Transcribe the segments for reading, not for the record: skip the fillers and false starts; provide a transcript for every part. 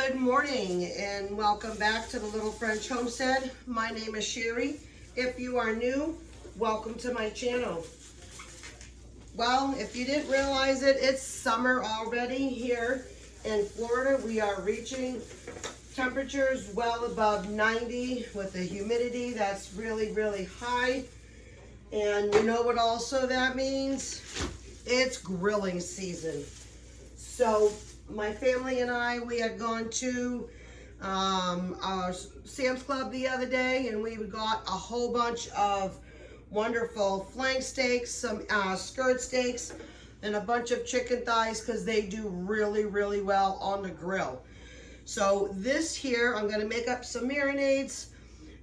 Good morning and welcome back to the Little French Homestead. My name is Sherry. If you are new, welcome to my channel. Well, if you didn't realize it, it's summer already here in Florida. We are reaching temperatures well above 90 with the humidity that's really, really high. And you know what also that means? It's grilling season. So my family and I, we had gone to our Sam's Club the other day, and we got a whole bunch of wonderful flank steaks, some skirt steaks, and a bunch of chicken thighs because they do really, really well on the grill. So this here, I'm going to make up some marinades.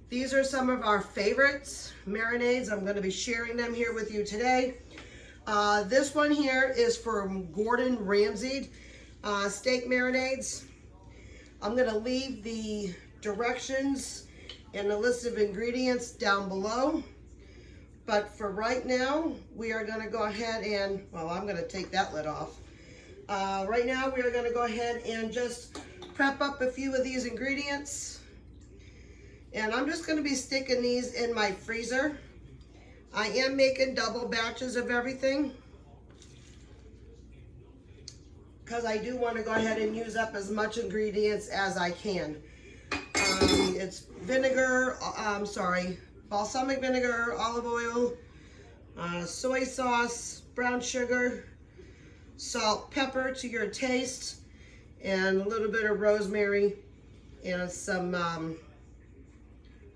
These are some of our favorites marinades. I'm going to be sharing them here with you today. This one here is from Gordon Ramsay steak marinades. I'm going to leave the directions and the list of ingredients down below. But for right now, we are going to go ahead and, well, I'm going to take that lid off. Right now, we are going to go ahead and just prep up a few of these ingredients. And I'm just going to be sticking these in my freezer. I am making double batches of everything, because I do want to go ahead and use up as much ingredients as I can. It's vinegar, balsamic vinegar, olive oil, soy sauce, brown sugar, salt, pepper to your taste, and a little bit of rosemary, and some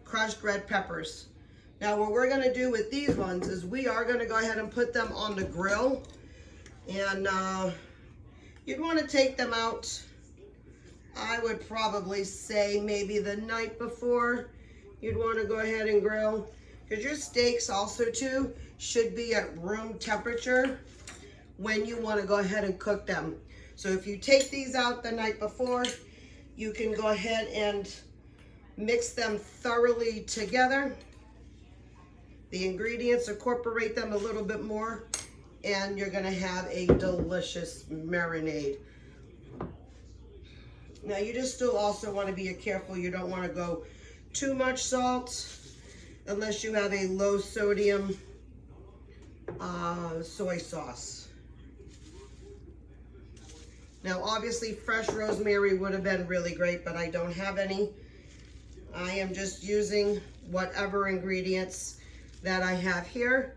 crushed red peppers. Now what we're going to do with these ones is we are going to go ahead and put them on the grill, and you'd want to take them out, I would probably say maybe the night before. You'd want to go ahead and grill, because your steaks also too should be at room temperature when you want to go ahead and cook them. So if you take these out the night before, you can go ahead and mix them thoroughly together. The ingredients, incorporate them a little bit more, and you're going to have a delicious marinade. Now you just still also want to be careful. You don't want to go too much salt unless you have a low sodium soy sauce. Now obviously fresh rosemary would have been really great, but I don't have any. I am just using whatever ingredients that I have here,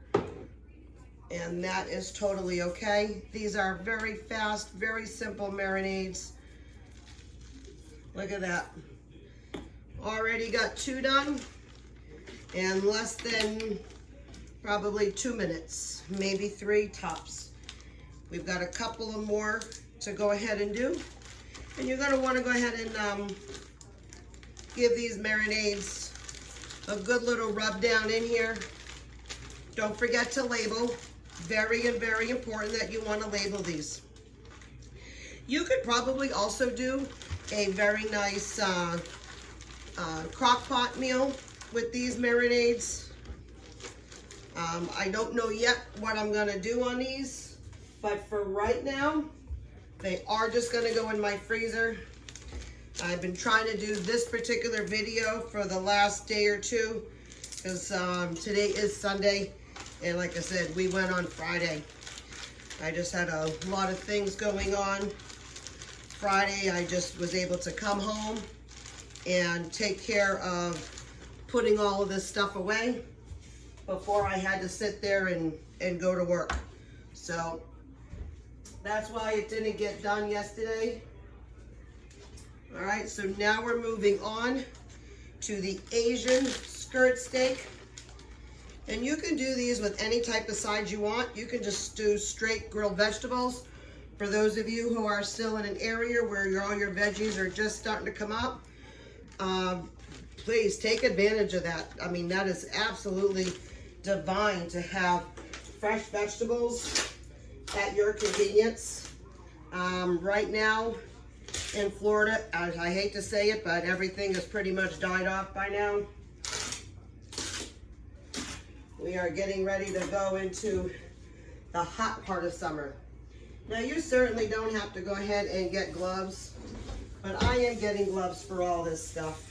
and that is totally okay. These are very fast, very simple marinades. Look at that. Already got 2 done in less than probably 2 minutes, maybe 3 tops. We've got a couple of more to go ahead and do, and you're going to want to go ahead and give these marinades a good little rub down in here. Don't forget to label. Very, very important that you want to label these. You could probably also do a very nice crock pot meal with these marinades. I don't know yet what I'm going to do on these, but for right now, they are just going to go in my freezer. I've been trying to do this particular video for the last day or two, because today is Sunday, and like I said, we went on Friday. I just had a lot of things going on. Friday, I just was able to come home and take care of putting all of this stuff away before I had to sit there and go to work. So that's why it didn't get done yesterday. All right, so now we're moving on to the Asian skirt steak. And you can do these with any type of sides you want. You can just do straight grilled vegetables. For those of you who are still in an area where all your veggies are just starting to come up, please take advantage of that. I mean, that is absolutely divine to have fresh vegetables at your convenience. Right now in Florida, I hate to say it, but everything has pretty much died off by now. We are getting ready to go into the hot part of summer. Now you certainly don't have to go ahead and get gloves But I am getting gloves for all this stuff.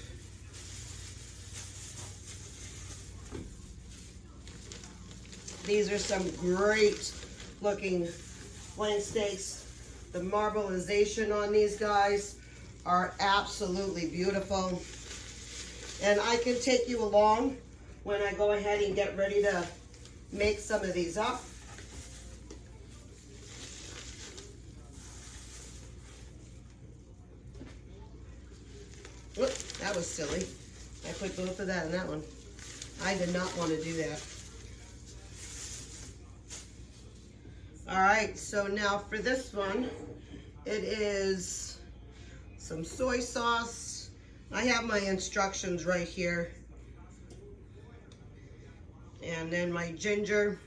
These are some great looking flank steaks. The marbleization on these guys are absolutely beautiful. And I can take you along when I go ahead and get ready to make some of these up. Whoop, that was silly. I put both of that in that one. I did not want to do that. All right, so now for this one, it is some soy sauce. I have my instructions right here. And then my ginger.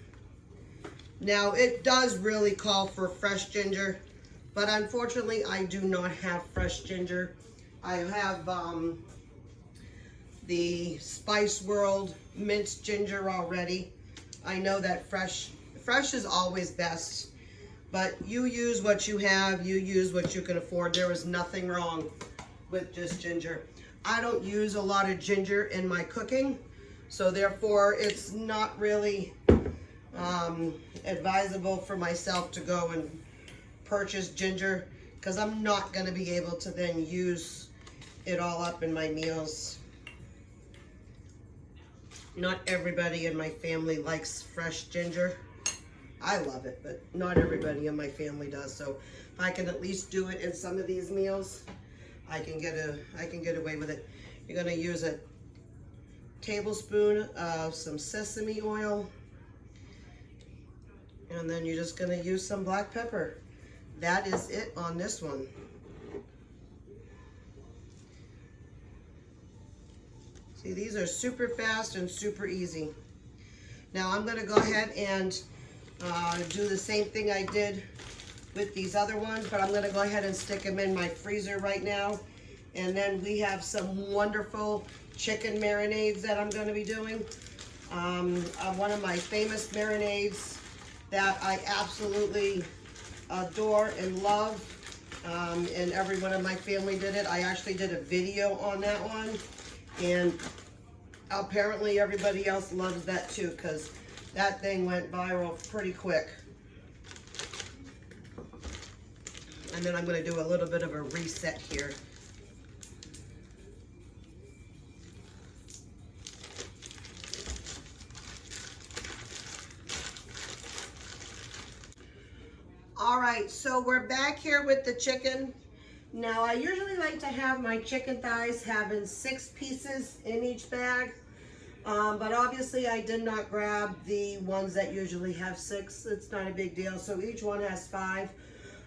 Now it does really call for fresh ginger, but unfortunately I do not have fresh ginger. I have the Spice World minced ginger already. I know that fresh is always best, but you use what you have, you use what you can afford. There is nothing wrong with just ginger. I don't use a lot of ginger in my cooking, so therefore it's not really advisable for myself to go and purchase ginger, because I'm not going to be able to then use it all up in my meals. Not everybody in my family likes fresh ginger. I love it, but not everybody in my family does. So if I can at least do it in some of these meals, I can get away with it. You're going to use a tablespoon of some sesame oil, and then you're just going to use some black pepper. That is it on this one. See, these are super fast and super easy. Now I'm going to go ahead and do the same thing I did with these other ones, but I'm going to go ahead and stick them in my freezer right now. And then we have some wonderful chicken marinades that I'm going to be doing. One of my famous marinades that I absolutely adore and love, and everyone in my family did it. I actually did a video on that one, and apparently everybody else loves that too, because that thing went viral pretty quick. And then I'm going to do a little bit of a reset here. All right, so we're back here with the chicken. Now I usually like to have my chicken thighs having 6 pieces in each bag. But obviously I did not grab the ones that usually have 6. It's not a big deal. So each one has 5.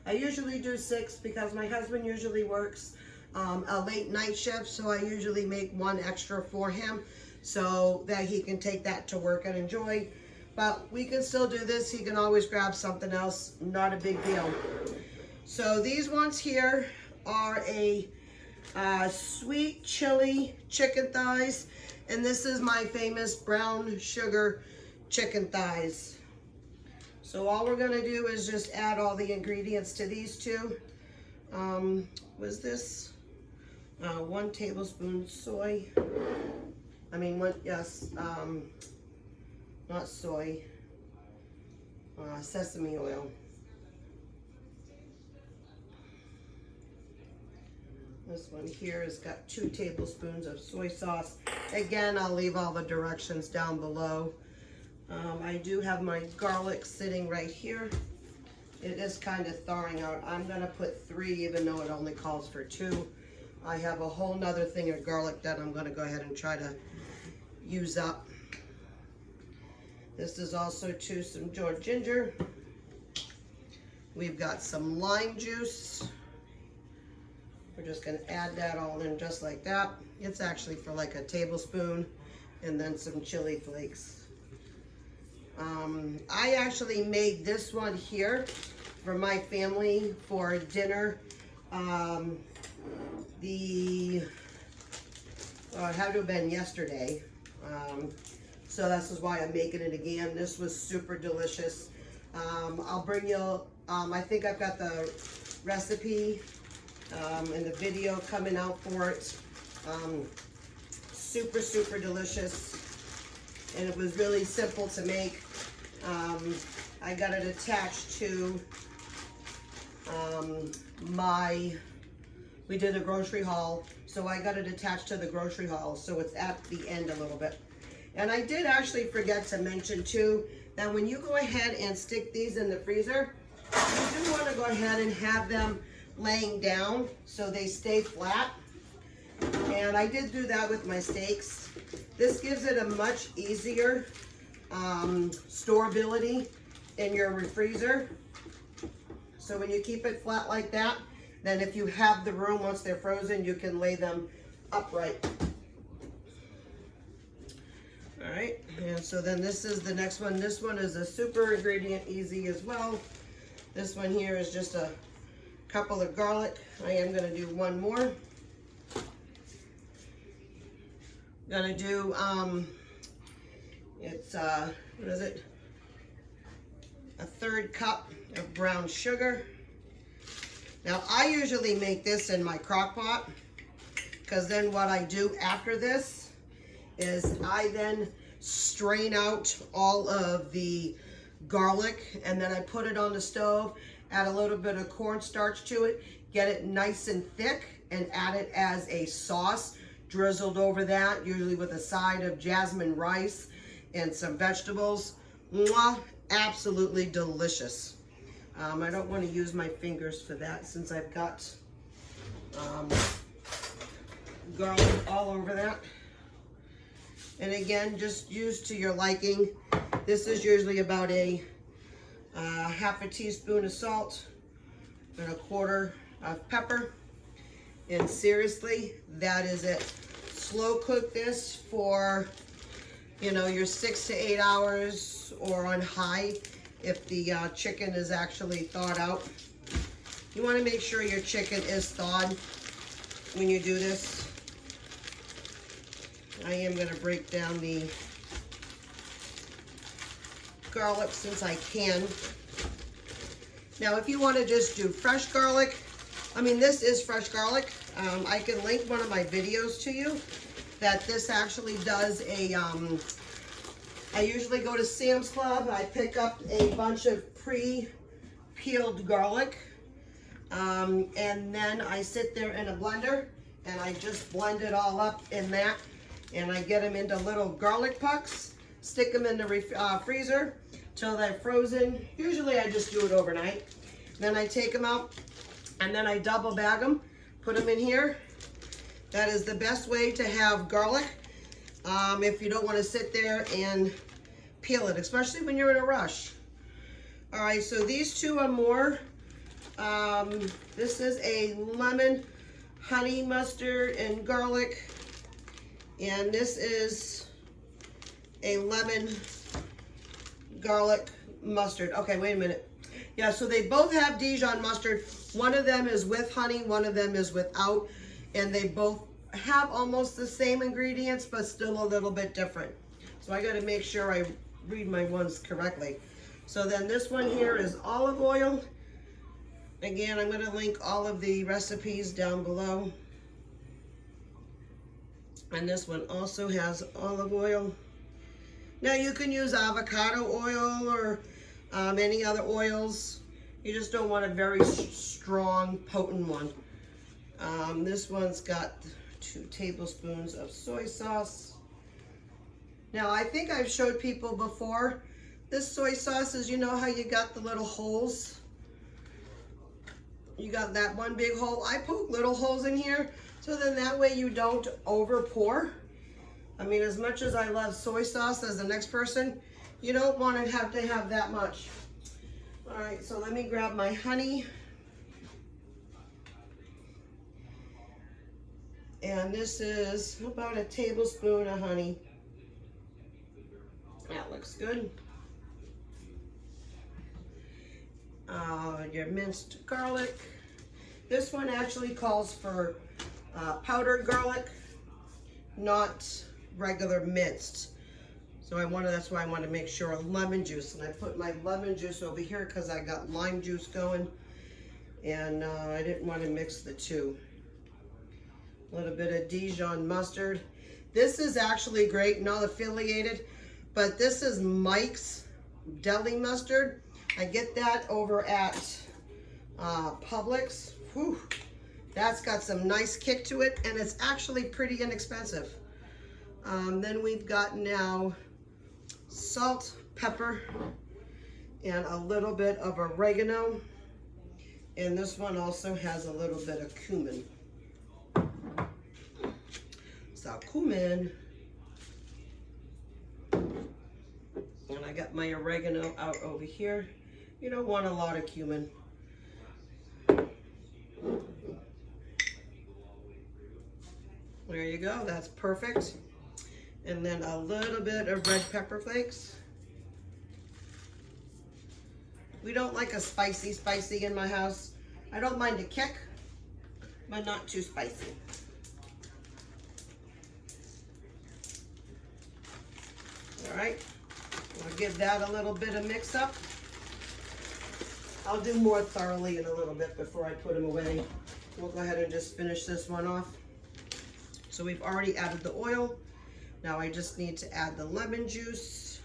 I usually do 6 because my husband usually works a late night shift. So I usually make 1 extra for him so that he can take that to work and enjoy. But we can still do this. He can always grab something else. Not a big deal. So these ones here are a sweet chili chicken thighs. And this is my famous brown sugar chicken thighs. So all we're going to do is just add all the ingredients to these two. Was this 1 tablespoon soy? I mean, not soy, sesame oil. This one here has got 2 tablespoons of soy sauce. Again, I'll leave all the directions down below. I do have my garlic sitting right here. It is kind of thawing out. I'm gonna put 3 even though it only calls for 2. I have a whole nother thing of garlic that I'm gonna go ahead and try to use up. This is also some ginger. We've got some lime juice. We're just going to add that all in just like that. It's actually for like a tablespoon, and then some chili flakes. I actually made this one here for my family for dinner. It had to have been yesterday. So this is why I'm making it again. This was super delicious. I'll bring you, I think I've got the recipe and the video coming out for it. Super, super delicious. And it was really simple to make. I got it attached to we did a grocery haul, so I got it attached to the grocery haul, so it's at the end a little bit. And I did actually forget to mention too, that when you go ahead and stick these in the freezer, you do want to go ahead and have them laying down so they stay flat. And I did do that with my steaks. This gives it a much easier storability in your freezer. So when you keep it flat like that, then if you have the room, once they're frozen, you can lay them upright. All right, and so then this is the next one. This one is a super ingredient easy as well. This one here is just a couple of garlic. I am gonna do one more. Gonna do, it's, what is it? A 1/3 cup of brown sugar. Now, I usually make this in my crock pot, because then what I do after this is I then strain out all of the garlic, and then I put it on the stove, add a little bit of cornstarch to it, get it nice and thick, and add it as a sauce drizzled over that, usually with a side of jasmine rice and some vegetables. Mwah, absolutely delicious. I don't want to use my fingers for that since I've got garlic all over that. And again, just use to your liking. This is usually about a half a teaspoon of salt and a 1/4 of pepper. And seriously, that is it. Slow cook this for, you know, your 6 to 8 hours, or on high if the chicken is actually thawed out. You want to make sure your chicken is thawed when you do this. I am going to break down the garlic since I can. Now, if you want to just do fresh garlic, I mean, this is fresh garlic. I can link one of my videos to you that this actually does a, I usually go to Sam's Club, I pick up a bunch of pre-peeled garlic, and then I sit there in a blender and I just blend it all up in that, and I get them into little garlic pucks, stick them in the freezer till they're frozen. Usually I just do it overnight. Then I take them out and then I double bag them, put them in here. That is the best way to have garlic if you don't want to sit there and peel it, especially when you're in a rush. All right, so these two are more. This is a lemon, honey mustard, and garlic. And this is a lemon, garlic, mustard. Okay, wait a minute. Yeah, so they both have Dijon mustard. One of them is with honey, one of them is without. And they both have almost the same ingredients, but still a little bit different. So I gotta make sure I read my ones correctly. So then this one here is olive oil. Again, I'm gonna link all of the recipes down below. And this one also has olive oil. Now you can use avocado oil or any other oils. You just don't want a very strong, potent one. This one's got 2 tablespoons of soy sauce. Now I think I've showed people before, this soy sauce is, you know how you got the little holes? You got that one big hole. I poke little holes in here, so then that way you don't over pour. I mean, as much as I love soy sauce as the next person, you don't want to have that much. All right, so let me grab my honey. And this is about a tablespoon of honey. That looks good. Your minced garlic. This one actually calls for powdered garlic, not regular minced. So that's why I want to make sure lemon juice. And I put my lemon juice over here because I got lime juice going. And I didn't want to mix the two. A little bit of Dijon Mustard. This is actually great, not affiliated, but this is Mike's Deli Mustard. I get that over at Publix. Whew. That's got some nice kick to it, and it's actually pretty inexpensive. Then we've got now salt, pepper, and a little bit of oregano. And this one also has a little bit of cumin. So cumin. And I got my oregano out over here. You don't want a lot of cumin. There you go, that's perfect. And then a little bit of red pepper flakes. We don't like a spicy in my house. I don't mind a kick, but not too spicy. All right, I'll give that a little bit of mix up. I'll do more thoroughly in a little bit before I put them away. We'll go ahead and just finish this one off. So we've already added the oil. Now I just need to add the lemon juice.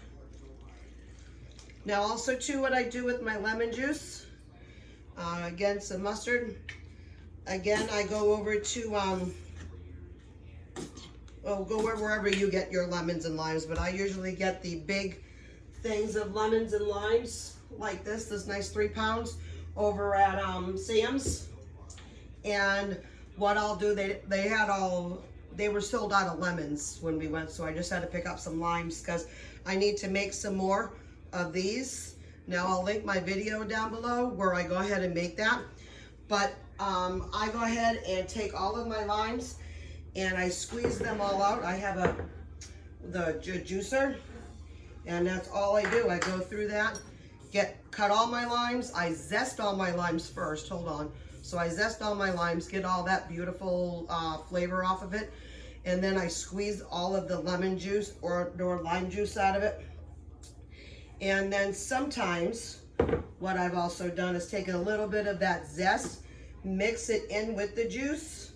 Now also too, what I do with my lemon juice, again, some mustard. Again, I go over to, go wherever you get your lemons and limes, but I usually get the big things of lemons and limes like this nice 3 pounds over at Sam's. And what I'll do, they were sold out of lemons when we went, so I just had to pick up some limes because I need to make some more of these. Now I'll link my video down below where I go ahead and make that. But I go ahead and take all of my limes and I squeeze them all out. I have the juicer, and that's all I do. I go through that, cut all my limes. I zest all my limes first, hold on. So I zest all my limes, get all that beautiful flavor off of it, and then I squeeze all of the lemon juice or lime juice out of it. And then sometimes what I've also done is take a little bit of that zest, mix it in with the juice,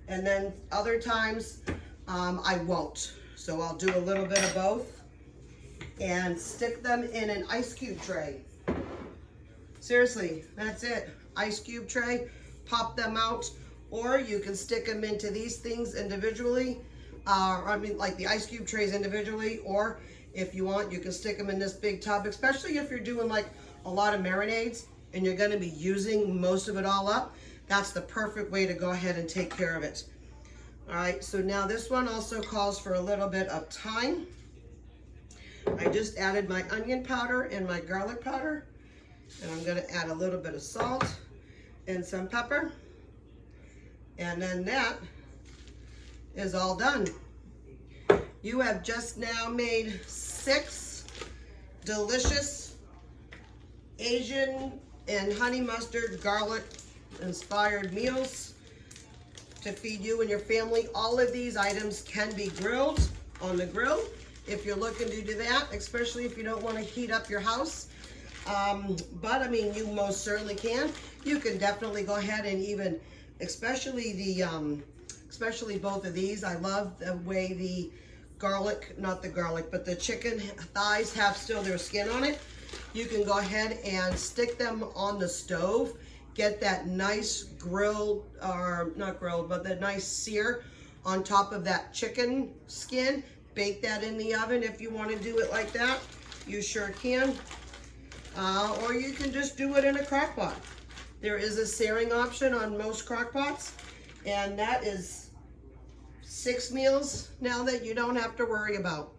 and then other times I won't. So I'll do a little bit of both and stick them in an ice cube tray. Seriously, that's it. Ice cube tray, pop them out, or you can stick them into these things individually. Like the ice cube trays individually, or if you want, you can stick them in this big tub, especially if you're doing like a lot of marinades and you're gonna be using most of it all up. That's the perfect way to go ahead and take care of it. All right, so now this one also calls for a little bit of thyme. I just added my onion powder and my garlic powder, and I'm gonna add a little bit of salt and some pepper. And then that is all done. You have just now made 6 delicious Asian and honey mustard garlic inspired meals to feed you and your family. All of these items can be grilled on the grill if you're looking to do that, especially if you don't want to heat up your house. But I mean, you most certainly can. You can definitely go ahead and even, especially both of these. I love the way the but the chicken thighs have still their skin on it. You can go ahead and stick them on the stove, get that nice grilled, or not grilled, but the nice sear on top of that chicken skin. Bake that in the oven if you want to do it like that. You sure can. Or you can just do it in a crock pot. There is a searing option on most crock pots, and that is 6 meals now that you don't have to worry about.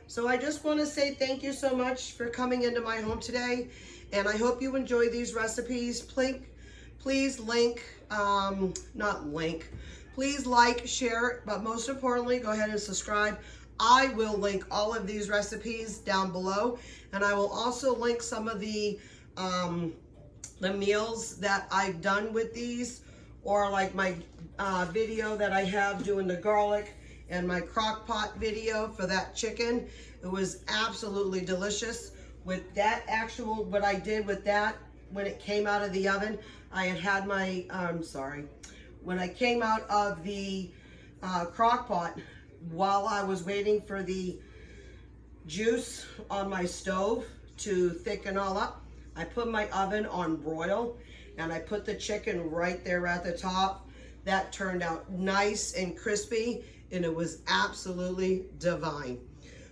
So I just want to say thank you so much for coming into my home today, and I hope you enjoy these recipes. Please like, share, but most importantly, go ahead and subscribe. I will link all of these recipes down below, and I will also link some of the meals that I've done with these, or like my video that I have doing the garlic and my crock pot video for that chicken. It was absolutely delicious with that what I did with that when it came out of the oven, I had my, when I came out of the crock pot, while I was waiting for the juice on my stove to thicken all up, I put my oven on broil and I put the chicken right there at the top. That turned out nice and crispy, and it was absolutely divine.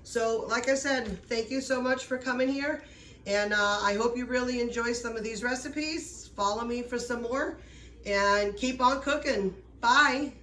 So like I said, thank you so much for coming here, and I hope you really enjoy some of these recipes. Follow me for some more and keep on cooking. Bye.